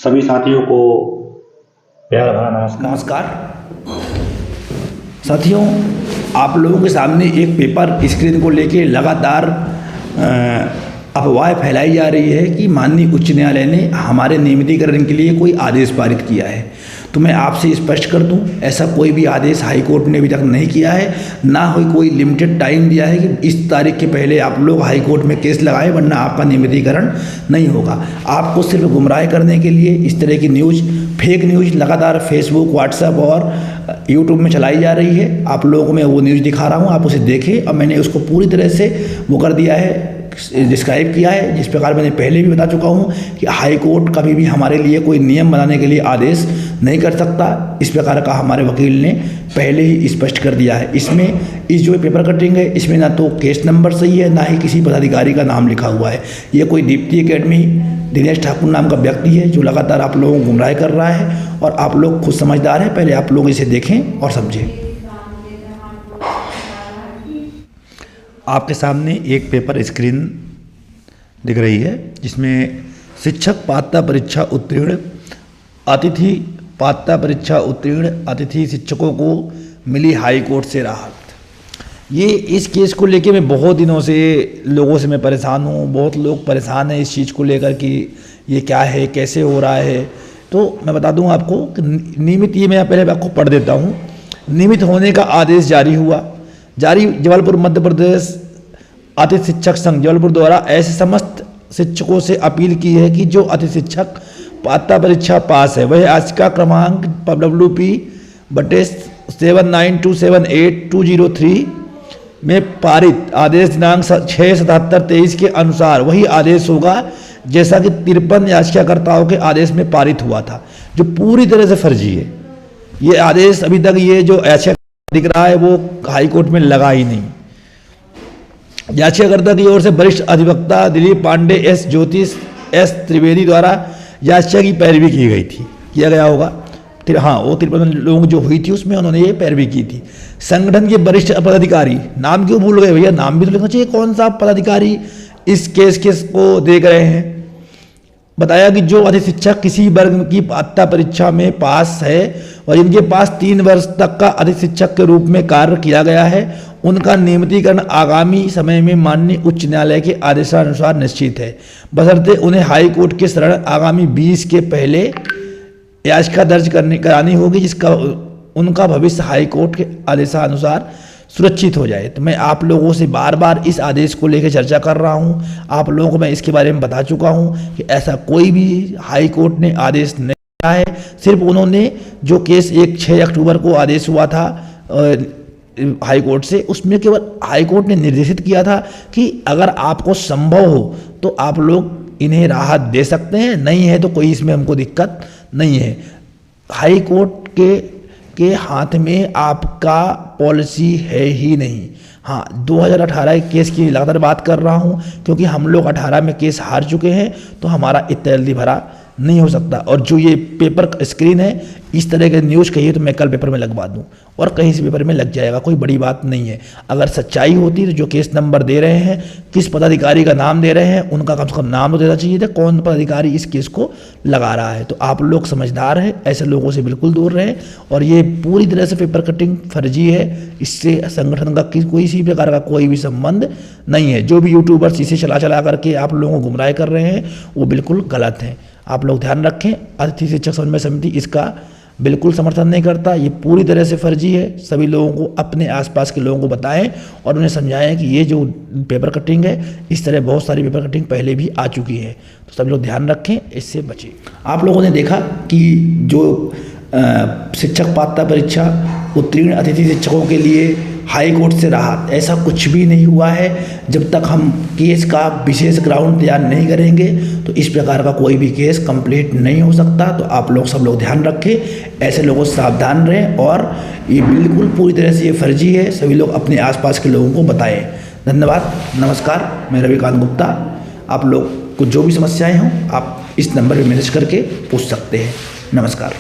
सभी साथियों को प्यार भरा नमस्कार। साथियों, आप लोगों के सामने एक पेपर स्क्रीन को लेके लगातार अफवाह फैलाई जा रही है कि माननीय उच्च न्यायालय ने हमारे नियमितीकरण के लिए कोई आदेश पारित किया है। तो मैं आपसे स्पष्ट कर दूं, ऐसा कोई भी आदेश हाई कोर्ट ने अभी तक नहीं किया है, ना ही कोई लिमिटेड टाइम दिया है कि इस तारीख के पहले आप लोग हाई कोर्ट में केस लगाएं वरना आपका नियमितीकरण नहीं होगा। आपको सिर्फ गुमराह करने के लिए इस तरह की न्यूज़, फेक न्यूज़ लगातार फेसबुक, व्हाट्सएप और यूट्यूब में चलाई जा रही है। आप लोगों को मैं वो न्यूज़ दिखा रहा हूँ, आप उसे देखें। और मैंने उसको पूरी तरह से वो कर दिया है, डिस्क्राइब किया है, जिस प्रकार मैंने पहले भी बता चुका हूँ कि हाई कोर्ट कभी भी हमारे लिए कोई नियम बनाने के लिए आदेश नहीं कर सकता। इस प्रकार का हमारे वकील ने पहले ही स्पष्ट कर दिया है। इसमें इस जो पेपर कटिंग है, इसमें ना तो केस नंबर सही है, ना ही किसी पदाधिकारी का नाम लिखा हुआ है। ये कोई दीप्ति एकेडमी दिनेश ठाकुर नाम का व्यक्ति है जो लगातार आप लोगों को गुमराह कर रहा है, और आप लोग खुद समझदार हैं। पहले आप लोग इसे देखें और समझें। आपके सामने एक पेपर स्क्रीन दिख रही है जिसमें शिक्षक पात्रता परीक्षा उत्तीर्ण अतिथि पात्रता परीक्षा उत्तीर्ण अतिथि शिक्षकों को मिली हाई कोर्ट से राहत। ये इस केस को लेके मैं बहुत दिनों से लोगों से मैं परेशान हूँ। बहुत लोग परेशान हैं इस चीज़ को लेकर कि ये क्या है, कैसे हो रहा है। तो मैं बता दूँ आपको कि नियमित, ये मैं पहले आपको पढ़ देता हूँ। नियमित होने का आदेश जारी जबलपुर मध्य प्रदेश अतिथि शिक्षक संघ जबलपुर द्वारा ऐसे समस्त शिक्षकों से अपील की है कि जो अतिथि शिक्षक पात्रता परीक्षा पास है वह याचिका क्रमांक WP/79278203 में पारित आदेश दिनांक 6/77/23 के अनुसार वही आदेश होगा जैसा कि 53 याचिकाकर्ताओं के आदेश में पारित हुआ था, जो पूरी तरह से फर्जी है। ये आदेश अभी तक ये जो याचिका दिख रहा है वो हाई कोर्ट में लगा ही नहीं। याचिकाकर्ता की ओर से वरिष्ठ अधिवक्ता दिलीप पांडे, एस ज्योतिष, एस त्रिवेदी द्वारा याचिका की पैरवी की गई थी, किया गया होगा। हाँ, वो 53 लोगों जो हुई थी उसमें उन्होंने ये पैरवी की थी। संगठन के वरिष्ठ पदाधिकारी, नाम क्यों भूल गए भैया? नाम भी तो लिखना चाहिए, कौन सा पदाधिकारी इस केस को देख रहे हैं। बताया कि जो अतिथि शिक्षक किसी वर्ग की पात्रता परीक्षा में पास है और जिनके पास 3 वर्ष तक का अतिथि शिक्षक के रूप में कार्य किया गया है, उनका नियमितीकरण आगामी समय में माननीय उच्च न्यायालय के आदेशानुसार निश्चित है, बशर्ते उन्हें हाई कोर्ट के शरण आगामी 20 के पहले याचिका दर्ज करानी होगी, जिसका उनका भविष्य हाई कोर्ट के आदेशानुसार सुरक्षित हो जाए। तो मैं आप लोगों से बार बार इस आदेश को लेकर चर्चा कर रहा हूं। आप लोगों को मैं इसके बारे में बता चुका हूं कि ऐसा कोई भी हाई कोर्ट ने आदेश नहीं दिया है। सिर्फ उन्होंने जो केस 6 अक्टूबर को आदेश हुआ था हाई कोर्ट से, उसमें केवल हाई कोर्ट ने निर्देशित किया था कि अगर आपको संभव हो तो आप लोग इन्हें राहत दे सकते हैं, नहीं है तो कोई इसमें हमको दिक्कत नहीं है। हाई कोर्ट के हाथ में आपका पॉलिसी है ही नहीं। हाँ, 2018 केस की लगातार बात कर रहा हूँ क्योंकि हम लोग 18 में केस हार चुके हैं, तो हमारा इतना जल्दी भरा नहीं हो सकता। और जो ये पेपर स्क्रीन है, इस तरह के न्यूज़ कहिए तो मैं कल पेपर में लगवा दूं और कहीं से पेपर में लग जाएगा, कोई बड़ी बात नहीं है। अगर सच्चाई होती तो जो केस नंबर दे रहे हैं, किस पदाधिकारी का नाम दे रहे हैं, उनका कम से कम नाम तो देना चाहिए था, कौन पदाधिकारी इस केस को लगा रहा है। तो आप लोग समझदार हैं, ऐसे लोगों से बिल्कुल दूर रहें। और ये पूरी तरह से पेपर कटिंग फर्जी है, इससे संगठन का किसी प्रकार का कोई भी संबंध नहीं है। जो भी यूट्यूबर्स इसे चला करके आप लोगों को गुमराह कर रहे हैं वो बिल्कुल गलत है। आप लोग ध्यान रखें, अतिथि शिक्षक समन्वय समिति इसका बिल्कुल समर्थन नहीं करता। ये पूरी तरह से फर्जी है। सभी लोगों को, अपने आसपास के लोगों को बताएं और उन्हें समझाएं कि ये जो पेपर कटिंग है, इस तरह बहुत सारी पेपर कटिंग पहले भी आ चुकी है। तो सभी लोग ध्यान रखें, इससे बचें। आप लोगों ने देखा कि जो शिक्षक पात्रता परीक्षा उत्तीर्ण अतिथि शिक्षकों के लिए हाई कोर्ट से राहत, ऐसा कुछ भी नहीं हुआ है। जब तक हम केस का विशेष ग्राउंड तैयार नहीं करेंगे तो इस प्रकार का कोई भी केस कंप्लीट नहीं हो सकता। तो आप लोग सब लोग ध्यान रखें, ऐसे लोगों से सावधान रहें। और ये बिल्कुल पूरी तरह से ये फर्जी है, सभी लोग अपने आसपास के लोगों को बताएं। धन्यवाद, नमस्कार। मैं रविकांत गुप्ता। आप लोग को जो भी समस्याएं हों आप इस नंबर पर मैसेज करके पूछ सकते हैं। नमस्कार।